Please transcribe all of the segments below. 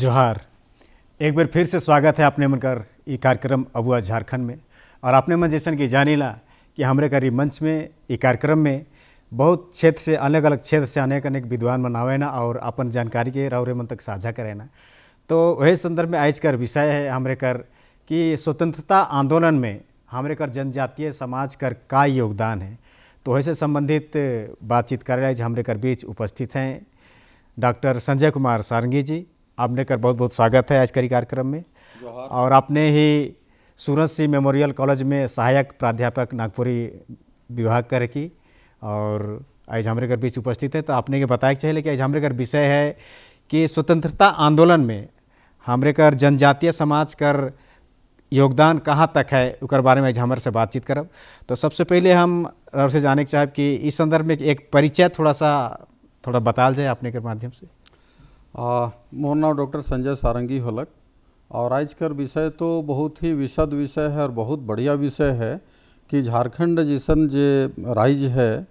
जोहार। एक बार फिर से स्वागत है अपने मन कर ये कार्यक्रम अबुआ झारखंड में। और अपने मन जैसन कि जानीला कि हमरे कर मंच में ये कार्यक्रम में बहुत क्षेत्र से अलग अलग क्षेत्र से अनेक अनेक विद्वान मनावे ना और अपन जानकारी के रौरे मन तक साझा करे ना। तो वही संदर्भ में आज कर विषय है हमरे कर कि स्वतंत्रता आंदोलन में हमरे कर जनजातीय समाज कर का योगदान है। तो वही से संबंधित बातचीत कर रहे हमरे कर बीच उपस्थित हैं डॉक्टर संजय कुमार सारंगी जी। आपने कर बहुत बहुत स्वागत है आज करी कार्यक्रम में। और आपने ही सूरज सिंह मेमोरियल कॉलेज में सहायक प्राध्यापक नागपुरी विभाग कर की और आज हमरे कर बीच उपस्थित है। तो आपने के बताया चाहिए कि आज हमरे कर विषय है कि स्वतंत्रता आंदोलन में हमरे कर जनजातीय समाज कर योगदान कहाँ तक है उकर बारे में आज हमारे से बातचीत करब। तो सबसे पहले हम और से जाने के चाहब कि इस संदर्भ में एक परिचय थोड़ा बताल जाए अपने के माध्यम से। मोर नाम डॉक्टर संजय सारंगी होलक और आज कर विषय तो बहुत ही विशद विषय है और बहुत बढ़िया विषय है कि झारखंड जैसन जे राज्य है,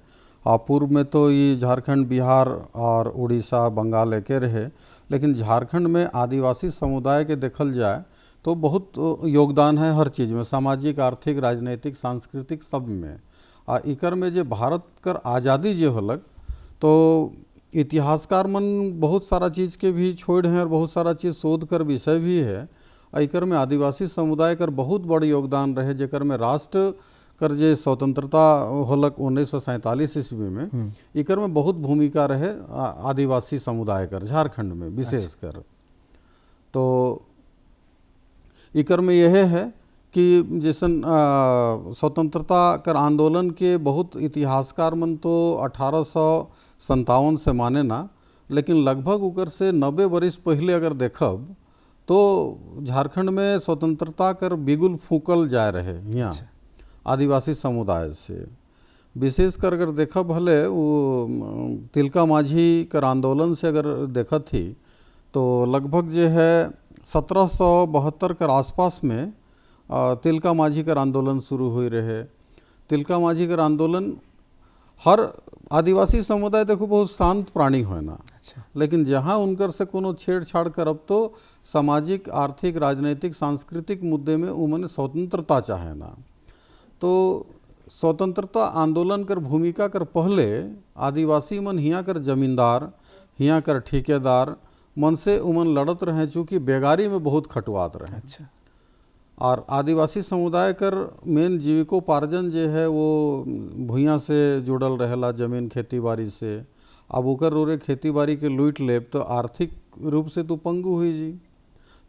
पूर्व में तो ये झारखंड बिहार और उड़ीसा बंगाल एके रहे, लेकिन झारखंड में आदिवासी समुदाय के देखल जाए तो बहुत योगदान है हर चीज़ में, सामाजिक आर्थिक राजनीतिक सांस्कृतिक सब में। इकर में जे भारत कर आज़ादी जे होलक तो इतिहासकार मन बहुत सारा चीज़ के भी छोड़ हैं और बहुत सारा चीज़ शोध कर विषय भी है। एकर में आदिवासी समुदाय कर बहुत बड़ योगदान रहे, जेकर में राष्ट्र कर जे स्वतंत्रता होलक 1947 ईस्वी में, इकर में बहुत भूमिका रहे आदिवासी समुदाय कर झारखंड में विशेष कर। तो इकर में यह है कि जैसन स्वतंत्रता कर आंदोलन के बहुत इतिहासकार मन तो 1857 से माने ना, लेकिन लगभग उकर से 90 वर्ष पहले अगर देखब तो झारखंड में स्वतंत्रता कर बिगुल फूकल जाए रहे यहाँ आदिवासी समुदाय से। विशेषकर अगर देखब भले वो तिलका माझी कर आंदोलन से अगर देखत थी तो लगभग जो है 1772 कर आसपास में तिलका माझी कर आंदोलन शुरू हुई रहे। तिलका माझी कर आंदोलन हर आदिवासी समुदाय देखो बहुत शांत प्राणी है ना, लेकिन जहाँ उनकर से कोनो छेड़छाड़ करब तो सामाजिक आर्थिक राजनीतिक सांस्कृतिक मुद्दे में उन्हें स्वतंत्रता चाहे ना। तो स्वतंत्रता आंदोलन कर भूमिका कर पहले आदिवासी मन हियाँ कर जमींदार हियाँ कर ठेकेदार मन से उमन लड़त रहे, चूँकि बेगारी में बहुत खटवात रहे। अच्छा। और आदिवासी समुदाय कर मेन जीविकोपार्जन जो है वो भूइयाँ से जुड़ल रहेला, जमीन खेती बाड़ी से। अब ओकर रोरे खेती बाड़ी के लूट लेब तो आर्थिक रूप से तो पंगु हुई जी।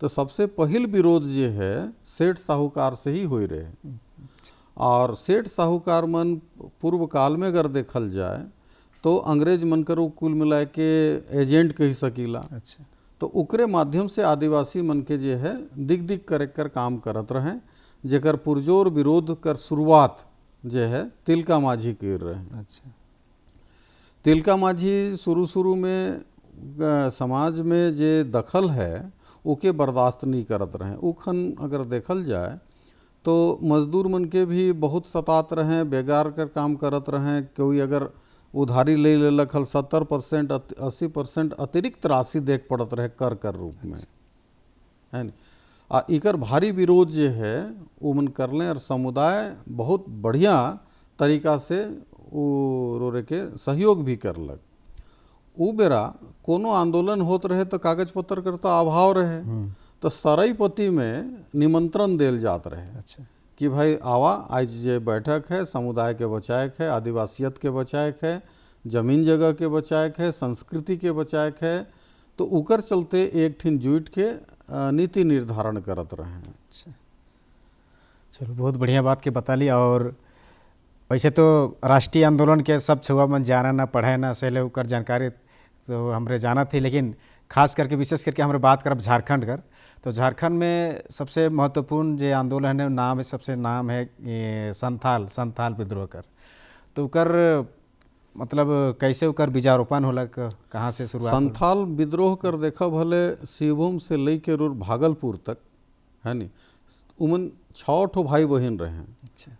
तो सबसे पहल विरोध जो है सेठ साहूकार से ही हुई रहे। और सेठ साहूकार मन पूर्व काल में अगर देखल जाए तो अंग्रेज मन कर कुल मिला के एजेंट कही सकीला। अच्छा। तो उकरे माध्यम से आदिवासी मन के जे है दिग दिग करे कर काम करत रहे, जेकर पुरजोर विरोध कर शुरुआत जे है तिलका माझी कर रहे। अच्छा। तिलका माझी शुरू में समाज में जे दखल है उके बर्दाश्त नहीं करत रहे। उखन अगर देखल जाए तो मजदूर मन के भी बहुत सतात रहे, बेगार कर काम करत रहे। कोई अगर उधारी ले लेलक हल 70% 80% अतिरिक्त राशि देख पड़त रहे कर रूप में, है न। इकर भारी विरोध जो है वो मन कर लें और समुदाय बहुत बढ़िया तरीका से वो रोरे के सहयोग भी करलक। उ बेरा कोनो आंदोलन होत रहे तो कागज पत्र कर तो अभाव रहे, तो सरायपति में निमंत्रण देल जात रहे। अच्छा। कि भाई आवा आज जे बैठक है समुदाय के बचाएक है, आदिवासियत के बचाएक है, जमीन जगह के बचाएक है, संस्कृति के बचाएक है। तो उकर चलते एक ठिन जुट के नीति निर्धारण करत रहे। अच्छा। चलो बहुत बढ़िया बात के बता ली। और वैसे तो राष्ट्रीय आंदोलन के सब छुआ मन जाना ना पढ़े ना सहले उकर जानकारी तो हमरे जाना थी, लेकिन खास करके विशेष करके हमारे बात करब झारखंड कर। तो झारखंड में सबसे महत्वपूर्ण जो आंदोलन है नाम है सबसे नाम है संथाल विद्रोह कर। तो उकर मतलब कैसे उकर बीजारोपण होला, कहाँ से शुरुआत? संथाल विद्रोह कर देखा भले शिवभूम से लई के रूर भागलपुर तक है नी, उमन 6 ठो भाई बहन रहे। अच्छा।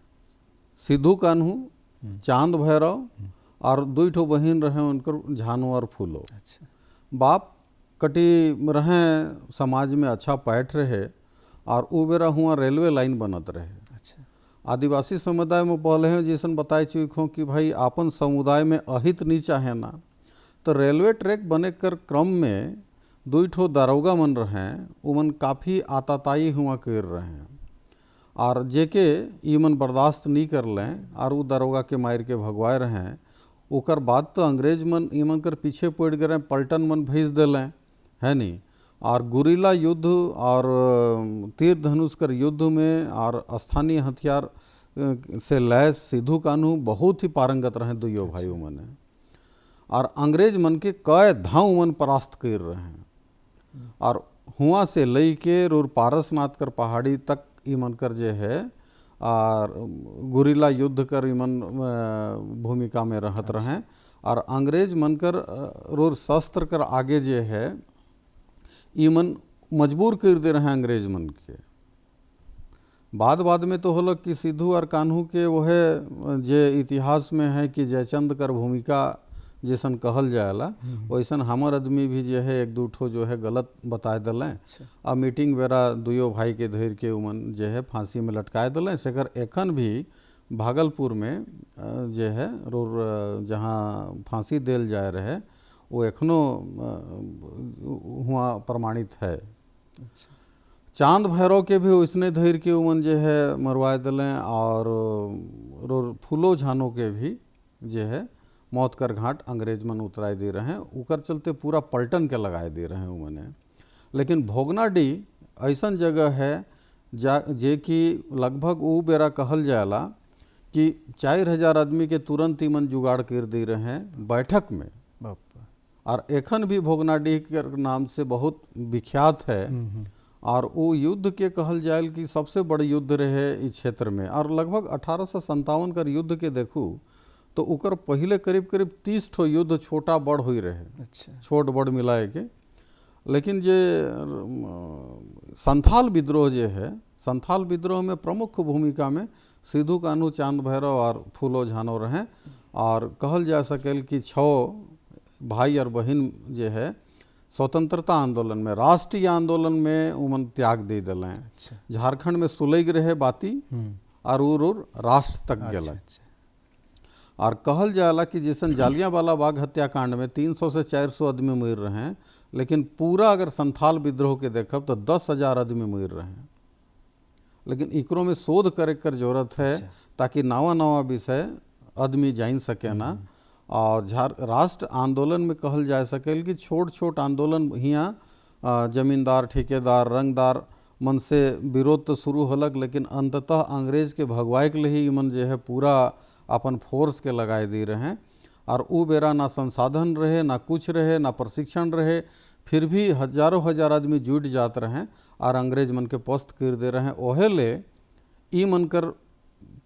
सिद्धू कान्हू, चांद भैरव और 2 ठो बहन रहे उनकर झानू और फूलो। अच्छा। बाप कटी रहें, समाज में अच्छा पैठ रहे और उ बेरा हुआ रेलवे लाइन बनत रहे। अच्छा। आदिवासी समुदाय में पहले हैं जैसन बताए चुकी कि भाई आपन समुदाय में अहित नहीं चाहे ना, तो रेलवे ट्रैक बने कर क्रम में 2 ठो दारोगा मन रहे, उमन काफ़ी आताताई हुआ कर रहे हैं और जेके ईमन बर्दाश्त नहीं कर लें और वो दारोगा के मार के भगवाए रहे। ओकर बाद तो अंग्रेज मन ईमन कर पीछे पड़ गए, पलटन मन भेज दिलें, है नहीं। और गुरिल्ला युद्ध और तीर धनुष कर युद्ध में और स्थानीय हथियार से लैस सिद्धू कान्हू बहुत ही पारंगत रहे दुइयो भाई मन, और अंग्रेज मन के कई धाव मन परास्त कर रहे हैं। और हुआ से लई के रोर पारसनाथ कर पहाड़ी तक ईमन कर जे है और गुरिल्ला युद्ध कर ईमन भूमिका में रहत रहे। और अंग्रेज मन कर रोर शस्त्र कर आगे जे है ईमन मजबूर कर दे रहे हैं अंग्रेज मन के। बाद में तो होल कि सिद्धू और कान्हू के वह जे इतिहास में है कि जयचंद कर भूमिका जैसन कहल जाएला, वैसन हमर आदमी भी जो है 1-2 ठो जो है गलत बताए दिलें। अच्छा। अब मीटिंग बेरा दुइयो भाई के धैर के उमन जो है फांसी में लटकाए दिलें। सेकर एखन भी भागलपुर में जो है रोर जहाँ फांसी देल जाए रहे वो एखनो हुआ प्रमाणित है। अच्छा। चांद भैरव के भी उसने धैर के उमन जो है मरवाए दिलें और रोर फूलो झानो के भी जो है मौत कर घाट अंग्रेज मन उतराए दे रहे हैं। उकर चलते पूरा पलटन के लगाए दे रहे हैं उमने। लेकिन भोगनाडीह ऐसन जगह है जे कि लगभग वो बेरा कहल जाएला कि 4000 आदमी के तुरंत ईमन जुगाड़ कर दे रहे हैं बैठक में। और एखन भी भोगनाडीह के नाम से बहुत विख्यात है। और वो युद्ध के कहल जाए कि सबसे बड़ युद्ध रहे इस क्षेत्र में। और लगभग 1857 कर युद्ध के देखूँ तो उकर पहले करीब 30 ठो युद्ध छोटा बड़ हुई रहे। अच्छा। छोट बड़ मिलाए के। लेकिन जे संथाल विद्रोह जे है, संथाल विद्रोह में प्रमुख भूमिका में सिद्धू कान्हू, चांद भैरव और फूलो झानो रहे। और कहल जा सकेल कि 6 भाई और बहन जे है स्वतंत्रता आंदोलन में, राष्ट्रीय आंदोलन में उमन त्याग दे दिलें। अच्छा। झारखंड में सुलग रहे बाती और उर राष्ट्र तक गल। अच्छा। और कहल जाला कि जैसन जालियांवाला बाग हत्याकांड में 300 से 400 आदमी मर रहे हैं, लेकिन पूरा अगर संथाल विद्रोह के देखब तो 10,000 आदमी मर रहे हैं। लेकिन इकरो में शोध करे कर जरूरत है। अच्छा। ताकि नवा विषय आदमी जान सके ना। और राष्ट्र आंदोलन में कहल जा सके कि छोट आंदोलन हियाँ जमींदार, ठेकेदार, रंगदार मन से विरोध तो शुरू होलक, लेकिन अंततः अंग्रेज के भगवाए के लिए मन जो है पूरा अपन फोर्स के लगाए दे रहे हैं। और वो बेरा ना संसाधन रहे, ना कुछ रहे, ना प्रशिक्षण रहे, फिर भी हजारों हजार आदमी जुट जात रहे और अंग्रेज मन के पस्त कर दे रहे हैं। ओहे ले ई मन कर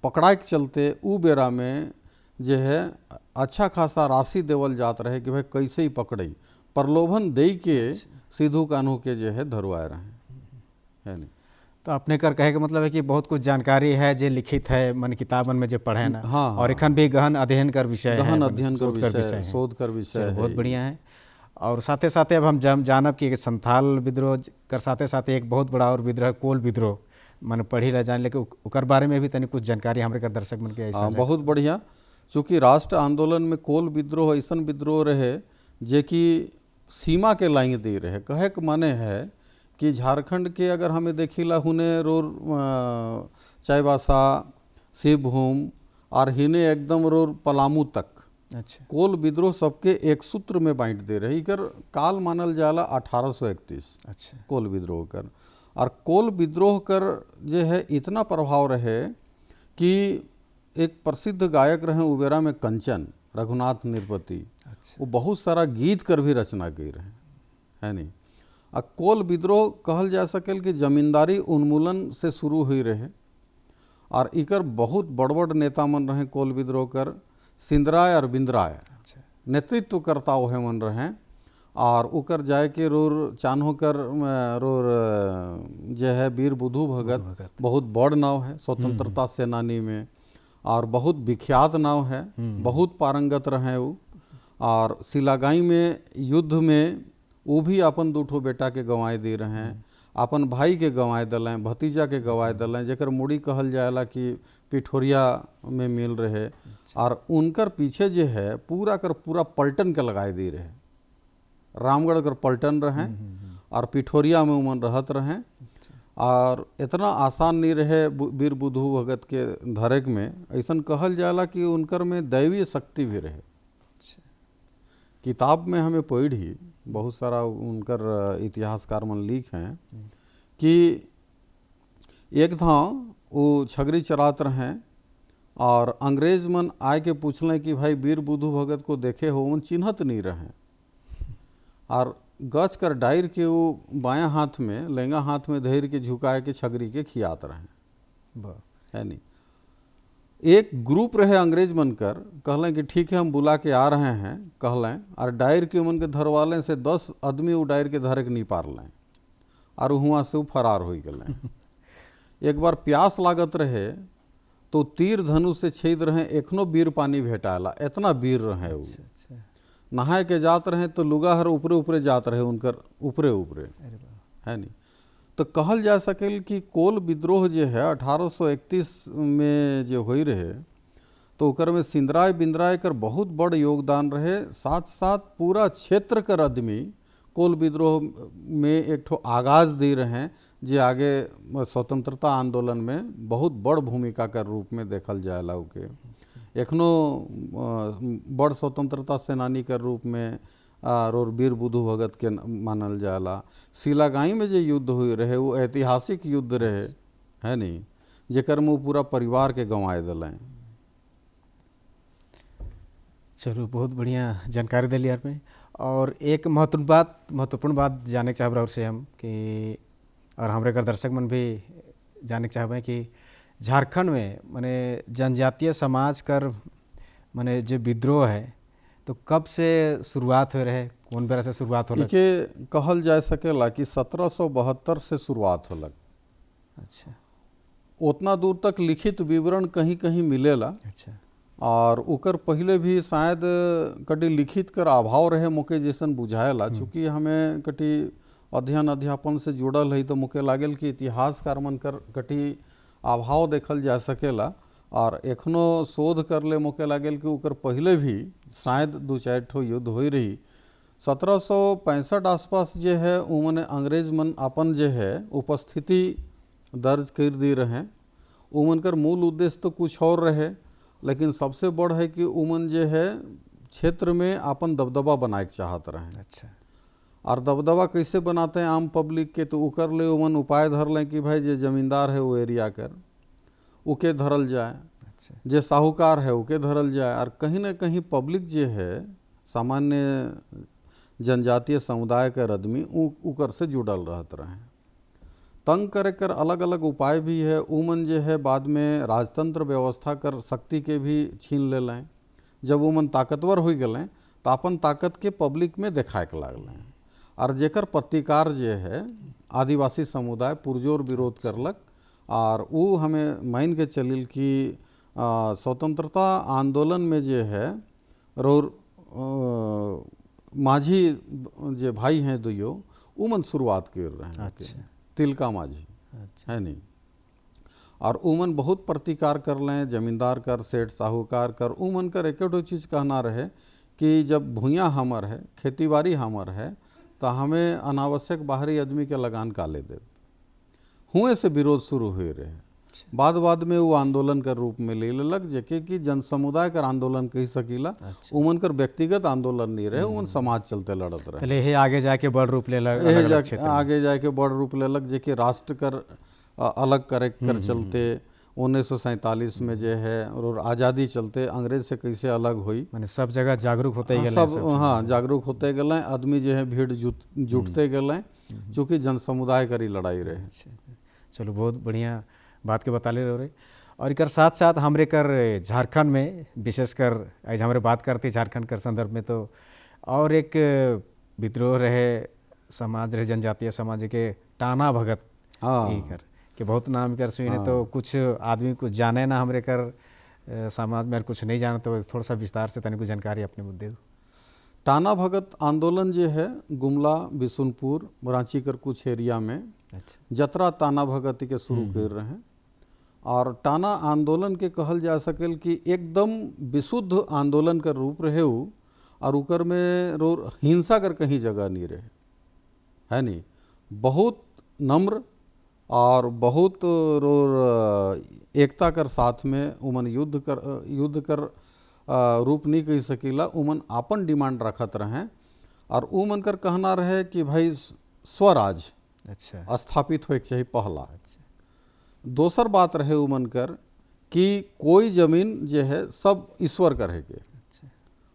पकड़ाए के चलते उ बेरा में जो है अच्छा खासा राशि देवल जात रहे कि भाई कैसे ही पकड़ई, प्रलोभन दे के सिद्धू कान्हू के जो है धरवाए रहे है नहीं। तो अपने कर कहे के मतलब है कि बहुत कुछ जानकारी है जो लिखित है मन किताबन में जो पढ़े ना। हाँ, और एखन भी गहन अध्ययन कर विषय है, गहन अध्ययन कर विषय, है। शोध कर विषय बहुत बढ़िया है। और साथे साथे अब हम जानब कि संथाल विद्रोह कर साथे साथे एक बहुत बड़ा और विद्रोह कोल विद्रोह मन पढ़ी रह जान, लेकिन उकर बारे में भी तनी कुछ जानकारी हमारे कर दर्शक मन के ऐसा। बहुत बढ़िया। चूँकि राष्ट्र आंदोलन में कोल विद्रोह ऐसा विद्रोह रहे जे कि सीमा के लाइन दे रहे। कहे के माने है कि झारखंड के अगर हमें देखिला हुने रोर चाईबासा, शिवभूम और हिने एकदम रोर पलामू तक। अच्छा। कोल विद्रोह सबके एक सूत्र में बांट दे रहे। इकर काल मानल जाला 1831। अच्छा। कोल विद्रोह कर। और कोल विद्रोह कर जो है इतना प्रभाव रहे कि एक प्रसिद्ध गायक रहे उबेरा में कंचन रघुनाथ निरपति। अच्छा। वो बहुत सारा गीत कर भी रचना की रहे है नहीं। आ कोल विद्रोह कहल जा सकेल कि जमींदारी उन्मूलन से शुरू हुई रहे। और इकर बहुत बड़ नेता मन रहे कोल विद्रोह कर। सिंदराय और बिंदराय अच्छा। नेतृत्व करता वह मन रहे। और उकर जाए के रोर चान्हो कर रोर जो है वीर बुधू भगत बहुत बड़ नाव है स्वतंत्रता सेनानी में और बहुत विख्यात नाव है, बहुत पारंगत रहे वो। और सिलागाई में युद्ध में वो भी अपन 2 ठो बेटा के गंवाए दे रहे हैं, अपन भाई के गंवाए दलें, भतीजा के गंवाए दलें, जेकर मुड़ी कहल जाएला कि पिठोरिया में मिल रहे। और उनकर पीछे जो है पूरा कर पूरा पलटन के लगाए दे रहे, रामगढ़ कर पलटन रहें और पिठोरिया में उमन रहत रहें। और इतना आसान नहीं रहे वीर बुधु भगत के धरेक में, ऐसा कहल जाला कि उनकर में दैवीय शक्ति भी रहे। किताब में हमें पढ़ी बहुत सारा उनकर इतिहासकार मन लिख हैं कि एक था वो छगरी चरात रहें और अंग्रेज मन आए के पूछलें कि भाई वीर बुधु भगत को देखे हो, उन चिन्हत नहीं रहें। और गच कर डायर के वो बायां हाथ में लेंगा हाथ में धैर्य के झुकाए के छगरी के खियात रहें, है नहीं। एक ग्रुप रहे अंग्रेज बनकर, कहलें कि ठीक है हम बुला के आ रहे हैं, कहलें और डायर के उमन के धरवालें से 10 आदमी वो डायर के धरे के नहीं पार लें और हुआ से वो फरार हो गए। एक बार प्यास लागत रहे तो तीर धनुष से छेद रहे, एखनो बीर पानी भेटाला, इतना बीर रहे वो। नहाए के जात रहे तो लुगा हर ऊपरे ऊपरे जात रहे उनकर ऊपरे ऊपरे, है नहीं। तो कहल जा सकेल कि कोल विद्रोह जो है 1831 में जो हुई रहे तो ओकर में सिंदराय बिंदराय कर बहुत बड़ योगदान रहे। साथ साथ पूरा क्षेत्र कर आदमी कोल विद्रोह में एक ठो आगाज दे रहे हैं, जे आगे स्वतंत्रता आंदोलन में बहुत बड़ भूमिका का रूप में देखल जाएला। ओके एखनो बड़ स्वतंत्रता सेनानी के रूप में और वीर बुधु भगत के मानल जाला। सिलागाई में जो युद्ध हुए रहे वो ऐतिहासिक युद्ध रहे, है नहीं, जेकर में पूरा परिवार के गंवाए दिलें। चलो बहुत बढ़िया जानकारी दिली आपने। और एक महत्वपूर्ण बात जाने के चाहब रहे से हम कि और हमारे कर दर्शक मन भी जाने के चाहब कि झारखंड में माने जनजातीय समाज कर माने जो विद्रोह है तो कब से शुरुआत हो रहे, कौन बेरा से शुरुआत होला? इके कहल जा सकेला कि 1772 से शुरुआत होलक। अच्छा, उतना दूर तक लिखित विवरण कहीं कहीं मिलेला। अच्छा, और उकर पहले भी शायद कटी लिखित कर अभाव रहे मोके जैसन बुझाएला। चूँकि हमें कटी अध्ययन अध्यापन से जुड़ल है तो मोके लागेल कि इतिहासकार मन कर कटी अभाव देखल जा सकेला। और एखनो शोध कर ले मोके लागेल कि उकर पहले भी शायद 2-4 ठो युद्ध हो रही। 1765 आसपास जो है उमने अंग्रेज मन अपन जो है उपस्थिति दर्ज कर दी रहे। उमन कर मूल उद्देश्य तो कुछ और रहे, लेकिन सबसे बड़ है कि उमन जो है क्षेत्र में अपन दबदबा बनाए के चाहत रहे। अच्छा, और दबदबा कैसे बनाते हैं आम पब्लिक के, तो उकर ले उमन उपाय धर लें कि भाई जो जमींदार है वो एरिया कर उके धरल जाए, अच्छा, जो साहूकार है उके धरल जाए। और कहीं ना कहीं पब्लिक जो है सामान्य जनजातीय समुदाय के आदमी उकर से जुड़ल रहत रहे। तंग करे कर अलग अलग उपाय भी है। उमन जो है बाद में राजतंत्र व्यवस्था कर शक्ति के भी छीन ले लें। जब उमन ताकतवर हो गए तो अपन ताकत के पब्लिक में देखाए के लागलें। और जेकर प्रतिकार जो है आदिवासी समुदाय पुरजोर विरोध करलक। और वो हमें मान के चलिल कि स्वतंत्रता आंदोलन में जो है रोर माझी जो भाई हैं दुयो उमन शुरुआत कर रहे हैं। अच्छा, तिलका माझी, अच्छा, है नहीं। और उमन बहुत प्रतिकार कर लें, जमींदार कर, सेठ साहूकार कर। उमन कर एक चीज़ कहना रहे कि जब भूया हमर है, खेती बाड़ी हमर है, तो हमें अनावश्यक बाहरी आदमी के लगान काले दे। हुए से विरोध शुरू हुए रहे। बाद में वो आंदोलन का रूप में ले लेलक, जेके कि जन समुदाय कर आंदोलन कही सकीला। अच्छा, उमन कर व्यक्तिगत आंदोलन नहीं रहे, उमन समाज चलते लड़त रहे। पहले हे आगे जाके बड़ रूप ले लग आगे जाके बड़ रूप लेलक, जेके राष्ट्र कर अलग करे कर चलते 1947 में जो है और आज़ादी चलते अंग्रेज से कैसे अलग हुई, माने सब जगह जागरूक होते गए सब हाँ जागरूक होते गए। आदमी जो है भीड़ जुटते गए, चूँकि जन समुदाय करी लड़ाई रहे। अच्छा, चलो बहुत बढ़िया बात के बता ले रहे। और एक साथ साथ हमरे कर झारखंड में विशेषकर आज हमारे बात करते झारखंड कर संदर्भ में तो और एक विद्रोह रहे समाज रहे जनजातीय समाज के टाना भगत ही कर कि बहुत नाम कर सुने। तो कुछ आदमी कुछ जाने ना हमरे कर समाज में कुछ नहीं जाना, तो थोड़ा सा विस्तार से तनिक जानकारी अपने मुद्दे। टाना भगत आंदोलन जो है गुमला बिशुनपुर रांची कर कुछ एरिया में अच्छा जतरा ताना भगत के शुरू कर रहे हैं। और टाना आंदोलन के कहल जा सकेल कि एकदम विशुद्ध आंदोलन का रूप रहे उ, और उकर में रो हिंसा कर कहीं जगह नहीं रहे, है नहीं। बहुत नम्र और बहुत रो एकता कर साथ में उमन युद्ध कर रूप नहीं कह सकीला, उमन आपन डिमांड रखत रहे। और उमन कर कहना रहे कि भाई स्वराज अच्छा स्थापित हो चाहिए पहला। अच्छा दोसर बात रहे उमन कर कि कोई जमीन जो है सब ईश्वर करेगे, अच्छा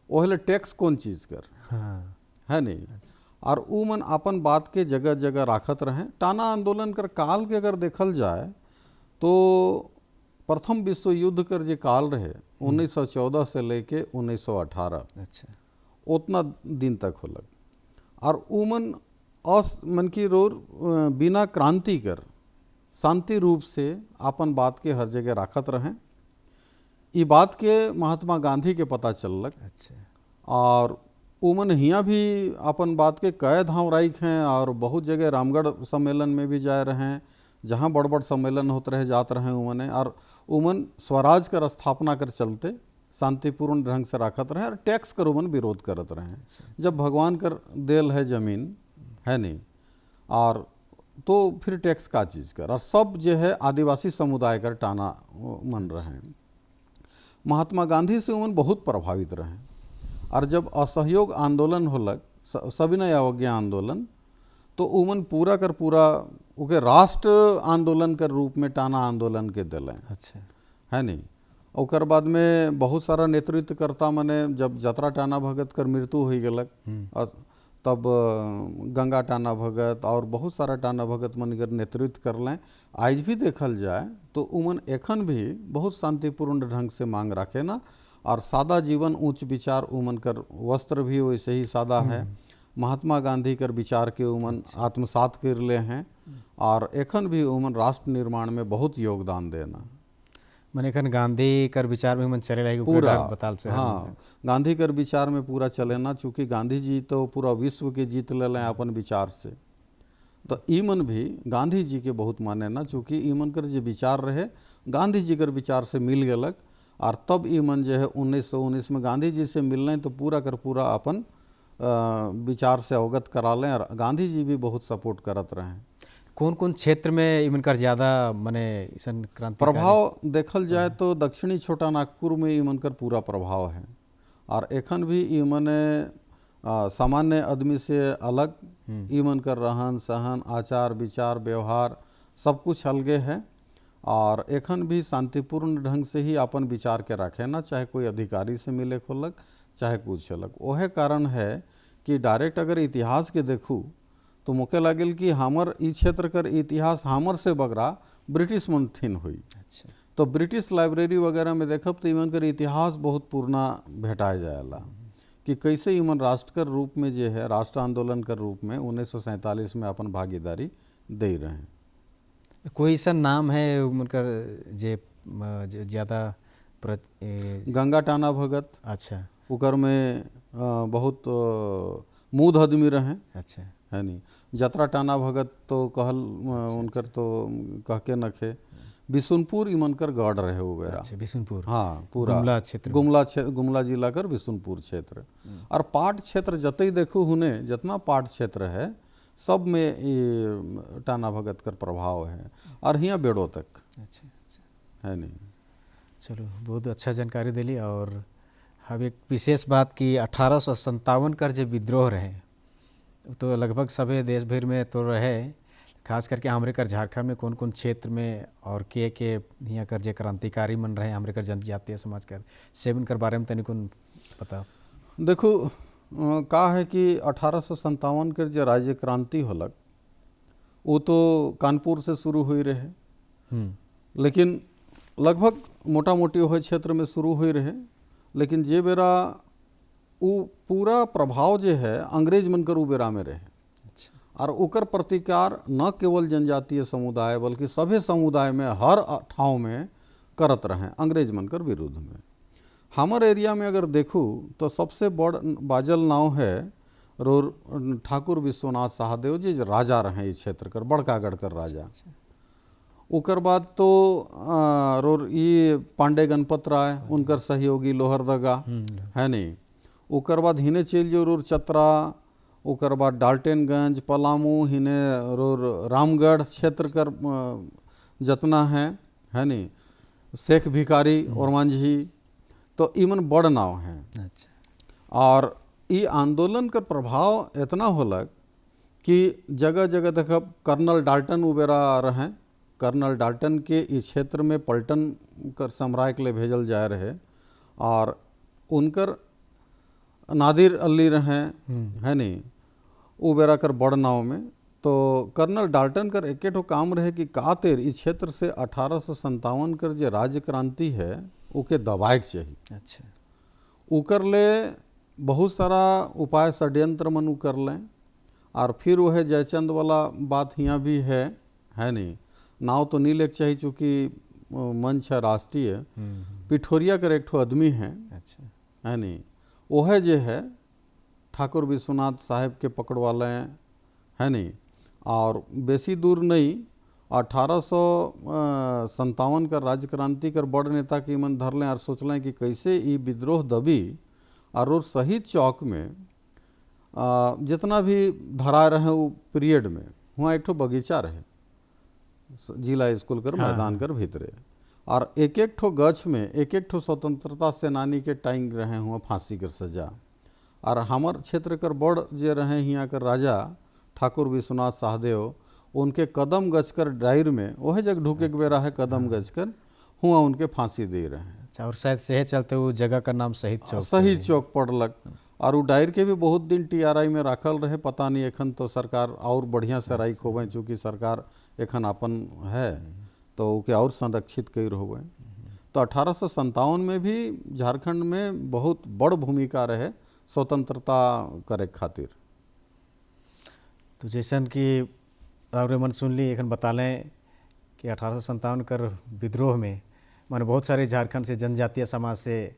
ओहले टैक्स कौन चीज़ कर, हाँ है नहीं। अच्छा और उमन अपन बात के जगह जगह राखत रहे। टाना आंदोलन कर काल के अगर देखल जाए तो प्रथम विश्व युद्ध कर जो काल रहे 1914 से लेके 1918 अच्छा उतना दिन तक होलक। और उमन मन की रोर बिना क्रांति कर शांति रूप से अपन बात के हर जगह राखत रहें। ये बात के महात्मा गांधी के पता चललक अच्छा और उमन हियाँ भी अपन बात के कई धाम राइक हैं और बहुत जगह रामगढ़ सम्मेलन में भी जाए रहे हैं, जहाँ बड़ बड़ सम्मेलन होते रहे जाते रहे उमने। और उमन स्वराज कर स्थापना कर चलते शांतिपूर्ण ढंग से राखत रहे और टैक्स कर उमन विरोध करत रहे। जब भगवान कर देल है जमीन, है नहीं, और तो फिर टैक्स का चीज़ कर। और सब जो है आदिवासी समुदाय कर टाना मन रहे। महात्मा गांधी से उमन बहुत प्रभावित रहे। और जब असहयोग आंदोलन होलक सविनय अवज्ञा आंदोलन, तो उमन पूरा कर पूरा उके राष्ट्र आंदोलन के रूप में टाना आंदोलन के दिलें, अच्छा है नहीं। ओकर बाद में बहुत सारा नेतृत्वकर्ता मने जब जतरा टाना भगत कर मृत्यु हो गलक, तब गंगा टाना भगत और बहुत सारा टाना भगत मन कर नेतृत्व कर लें। आज भी देखल जाए तो उमन एखन भी बहुत शांतिपूर्ण ढंग से मांग रखे ना। और सादा जीवन उच्च विचार उमन कर वस्त्र भी वैसे ही सादा है। महात्मा गांधी कर विचार के उमन आत्मसात कर ले हैं और एखन भी उमन राष्ट्र निर्माण में बहुत योगदान देना। मैंने कहा गांधी कर विचार में मन चले रहेगा पूरा बताल से। हाँ, गांधी कर विचार में पूरा चले ना, चूँकि गांधी जी तो पूरा विश्व के जीत ले लें अपन विचार से। तो ईमन भी गांधी जी के बहुत माने ना, चूँकि ईमन कर जो विचार रहे गांधी जी कर विचार से मिल गलक। और तब ईमन जो है 1919 में गांधी जी से मिलने तो पूरा कर पूरा अपन विचार से अवगत करा लें। और गांधी जी भी बहुत सपोर्ट करत रहे। कौन कौन क्षेत्र में इमन कर ज़्यादा मने इसन क्रांति प्रभाव देखल जाए तो दक्षिणी छोटा नागपुर में ईमन कर पूरा प्रभाव है। और एखन भी ईमन सामान्य आदमी से अलग ईमन कर रहन सहन आचार विचार व्यवहार सब कुछ अलगे है। और एखन भी शांतिपूर्ण ढंग से ही अपन विचार के रखे ना, चाहे कोई अधिकारी से मिले खोलक चाहे कुछ अलग। वह कारण है कि डायरेक्ट अगर इतिहास के देखूँ तो मुके लागल कि हमर ई क्षेत्र कर इतिहास हमर से बगरा ब्रिटिश मंथिन हुई। अच्छा तो ब्रिटिश लाइब्रेरी वगैरह में देखब तो इमन कर इतिहास बहुत पुराना भेटाए जाएला कि कैसे इमन राष्ट्र कर रूप में जो है राष्ट्र आंदोलन कर रूप में 1947 में अपन भागीदारी दे रहे हैं। कोई ऐसा नाम है उनकर जे ज़्यादा गंगा टाना भगत, अच्छा उकर में बहुत मूध आदमी रहे, अच्छा है नहीं। जतरा टाना भगत तो कहल उनकर तो कह के नखे। बिशुनपुर इमन कर गढ़ रहे हो गया। अच्छा बिशुनपुर, हाँ पूरा गुमला क्षेत्र, गुमला जिला कर बिशुनपुर क्षेत्र। और पाट क्षेत्र जतई देखू हुने जितना पाट क्षेत्र है सब में ये टाना भगत कर प्रभाव है। और हियाँ बेड़ो तक, अच्छा अच्छा है नहीं। चलो बहुत अच्छा जानकारी दिली। और अब एक विशेष बात कि 1857 कर जो विद्रोह रहे तो लगभग सभी देश भर में तो रहे, खास करके हमारे कर झारखंड में कौन कौन क्षेत्र में और के यहाँ कर जो क्रांतिकारी मन रहे हमारे कर जनजातीय समाज कर सेवन कर बारे में तनिक पता। देखो का है कि 1857 के जो राज्य क्रांति होलक वो तो कानपुर से शुरू हुई रहे, लेकिन लगभग मोटा मोटी वह क्षेत्र में शुरू हुई रहे। लेकिन जे बेरा वो पूरा प्रभाव जो है अंग्रेज मनकर उ बेरा में रहे। अच्छा और ओकर प्रतिकार न केवल जनजातीय समुदाय बल्कि सभी समुदाय में हर ठाव में करत रहे अंग्रेज मनकर विरुद्ध में। हमारे एरिया में अगर देखूँ तो सबसे बड़ बाजल नाव है रोर ठाकुर विश्वनाथ शाहदेव जी जो राजा रहे इस क्षेत्र कर, बड़का गढ़कर राजा। उकर बाद तो रोर ये पांडे गणपत राय उनकर सहयोगी लोहरदगा है नहीं। उकर बाद हिने चल जो रोर चतरा, उकर बाद डाल्टनगंज पलामू हिने रोर रामगढ़ क्षेत्र कर जतना है नहीं, शेख भिकारी और मांझी, तो इमन बड़ नाव हैं। अच्छा। और ये आंदोलन का प्रभाव इतना होलक कि जगह जगह तक कर्नल डाल्टन उबेरा रहे, कर्नल डाल्टन के इस क्षेत्र में पलटन कर सम्राय के लिए भेजल जाए रहे, और उनकर नादिर अली रहे है नहीं उबेरा कर बड़ नाव में। तो कर्नल डाल्टन कर एक काम रहे कि कातिर इस क्षेत्र से 1857 कर जो राज्य क्रांति है उके दबाए के चाहिए। अच्छा। उकर ले बहुत सारा उपाय षड्यंत्र मन कर लें, और फिर वह जयचंद वाला बात यहाँ भी है नहीं, नाव तो नहीं लेके चाहिए चूँकि मंच है राष्ट्रीय। पिठोरिया कर एक ठो आदमी है। अच्छा। है नहीं, वह जो है ठाकुर विश्वनाथ साहेब के पकड़वा लें है नहीं, और बेसी दूर नहीं 1857 का राज्य क्रांति कर बड़ नेता के मन धर लें और सोच लें कि कैसे ये विद्रोह दबी। और शहीद चौक में जितना भी धरा रहे वो पीरियड में वहाँ एक ठो बगीचा रहे जिला स्कूल कर मैदान कर भीतरे, और एक एक ठो गछ में एक एक ठो स्वतंत्रता सेनानी के टाइम रहे हुआ फांसी कर सजा। और हमार क्षेत्र कर बड़ जे रहे यहाँ कर राजा ठाकुर विश्वनाथ शाहदेव, उनके कदम गच कर डायर में वह जगह ढूके के बेरा है कदम गच कर हुआ उनके फांसी दे रहे हैं। अच्छा, और शायद सेहे चलते वो जगह का नाम शहीद चौक, शहीद चौक पड़लक। और वो डायर के भी बहुत दिन TRI में राखल रहे, पता नहीं एखन तो सरकार और बढ़िया से राइक होवे, चूँकि सरकार एखन अपन है तो उके और संरक्षित कर होवे। तो 1857 में भी झारखंड में बहुत बड़ भूमिका रहे स्वतंत्रता करे खातिर। तो जैसन कि रावरे मन सुन ली एखन बता लें कि 1857 कर विद्रोह में माने बहुत सारे झारखंड से जनजातीय समाज से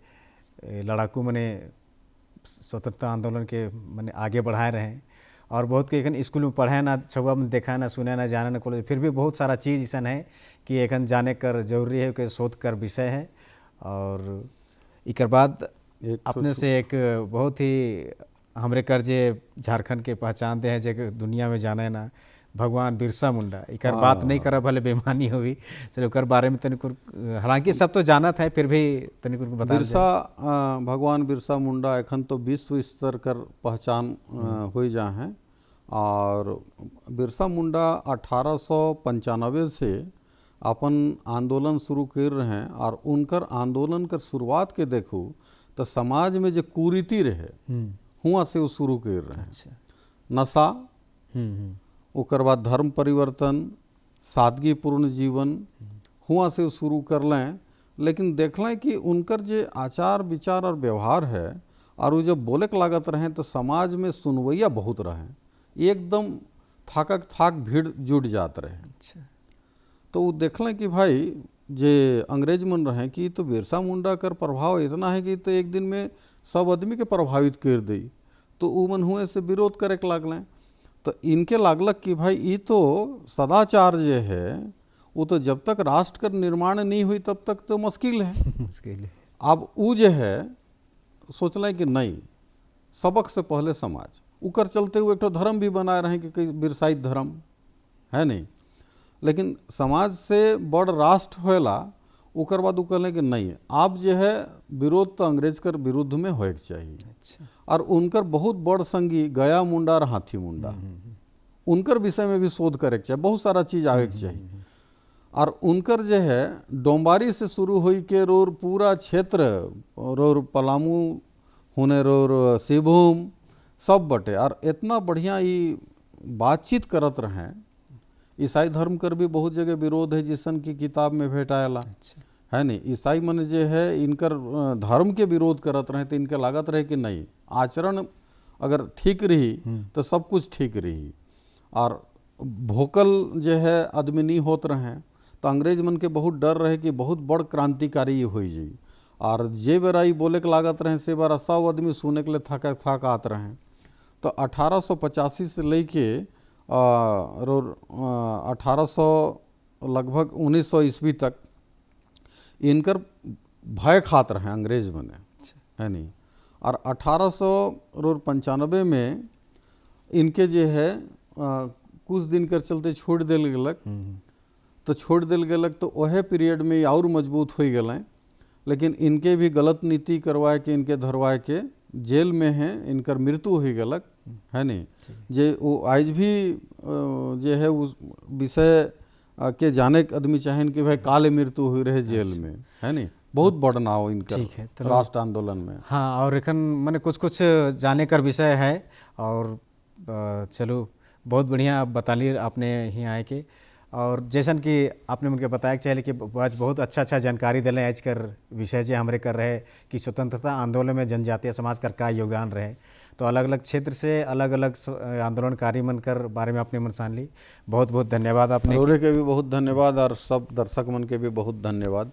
लड़ाकू मने स्वतंत्रता आंदोलन के मने आगे बढ़ाए रहे, और बहुत के एखन स्कूल में पढ़े ना, छुआ में देखा ना, सुने ना, जाने ना कॉलेज, फिर भी बहुत सारा चीज़ ऐसा है कि एखन जाने कर जरूरी है कि शोध कर विषय है। और इकर बाद अपने से एक बहुत ही हमरे कर जे झारखंड के पहचान दे हैं जे दुनिया में जाने ना, भगवान बिरसा मुंडा। इकर बात नहीं करा भले बेमानी हुई, चलो कर बारे में तनिक, हालांकि सब तो जानत है फिर भी तनिक बता। बिरसा भगवान बिरसा मुंडा एखन तो विश्व स्तर कर पहचान हो जा है। और बिरसा मुंडा 1895 से अपन आंदोलन शुरू कर रहे हैं, और उनकर आंदोलन कर शुरुआत के देखूँ तो समाज में जो कुरीति रहे हुआ से वो शुरू कर रहे हैं। अच्छा। नशा, उकर बाद धर्म परिवर्तन, सादगीपूर्ण जीवन हुआ से शुरू कर लें। लेकिन देख लें कि उनकर जो आचार विचार और व्यवहार है, और वो जब बोले के लागत रहे तो समाज में सुनवैया बहुत रहे, एकदम थाकक थाक भीड़ जुट जात रहे। अच्छा। तो वो देख लें कि भाई जे अंग्रेज मन रहे कि तो बिरसा मुंडा कर प्रभाव इतना है कि तो एक दिन में सब आदमी के प्रभावित कर दी, तो वो मन हुए से विरोध करे के लागलें। तो इनके लागलक कि भाई ये तो सदाचार जो है वो तो जब तक राष्ट्र का निर्माण नहीं हुई तब तक तो मुश्किल है। मुश्किल है। अब वो जो है सोच लें कि नहीं, सबक से पहले समाज, उकर चलते हुए एक तो धर्म भी बनाए रहे कि बिरसाई धर्म है नहीं, लेकिन समाज से बड़ राष्ट्र होला। उकर बाद वो कहले कि नहीं, आप जो है विरोध तो अंग्रेज कर विरुद्ध में होए के चाहिए। अच्छा। और उनकर बहुत बड़ संगी गया मुंडा और हाथी मुंडा, उनकर विषय में भी शोध करे के चाहिए, बहुत सारा चीज़ आगे के चाहिए। और उनकर जो है डोंबारी से शुरू हुई के रोर पूरा क्षेत्र रोर पलामू होने रोर सिभूम सब बटे, और इतना बढ़िया ये बातचीत करत रहे। ईसाई धर्म कर भी बहुत जगह विरोध है, जिसन की किताब में भेटाएला। अच्छा। है नहीं, ईसाई मन जो है इनकर धर्म के विरोध करत रहे, तो इनके लागत रहे कि नहीं, आचरण अगर ठीक रही तो सब कुछ ठीक रही। और भोकल जो है आदमी नहीं होत रहे, तो अंग्रेज मन के बहुत डर रहे कि बहुत बड़ क्रांतिकारी हो जी। और जे बेराई बोले के लागत रहे से बार 100 आदमी सुने के लिए थक आत रहे। तो 1885 से लेके 1800 लगभग 1900 ईस्वी तक इनकर भय खात रहे अंग्रेज बने, है नहीं। और 1895 में इनके जो है कुछ दिन कर चलते छोड़ दिल गलक। तो छोड़ दिल गलक तो वह पीरियड में और मजबूत हो गए, लेकिन इनके भी गलत नीति करवाए के इनके धरवाए के जेल में हैं, इनकर मृत्यु हो गलक, है नहीं। जे वो आज भी जो है उस विषय के जाने के आदमी चाहें कि भाई काले मृत्यु हुई रहे जेल में, है नहीं। बहुत बड़ नाव इनकर राष्ट्र आंदोलन में। हाँ, और एखन मैंने कुछ जाने कर विषय है। और चलो बहुत बढ़िया आप बता ली आपने ही आए के। और जैसन कि आपने मुझे बताया चाहिए कि आज बहुत अच्छा जानकारी दिले आज कर विषय जो हमरे कर रहे कि स्वतंत्रता आंदोलन में जनजातीय समाज का क्या योगदान रहे। तो अलग अलग क्षेत्र से अलग अलग आंदोलनकारी मन कर बारे में आपने मन जान ली। बहुत बहुत धन्यवाद आपने के भी बहुत धन्यवाद और सब दर्शक मन के भी बहुत धन्यवाद।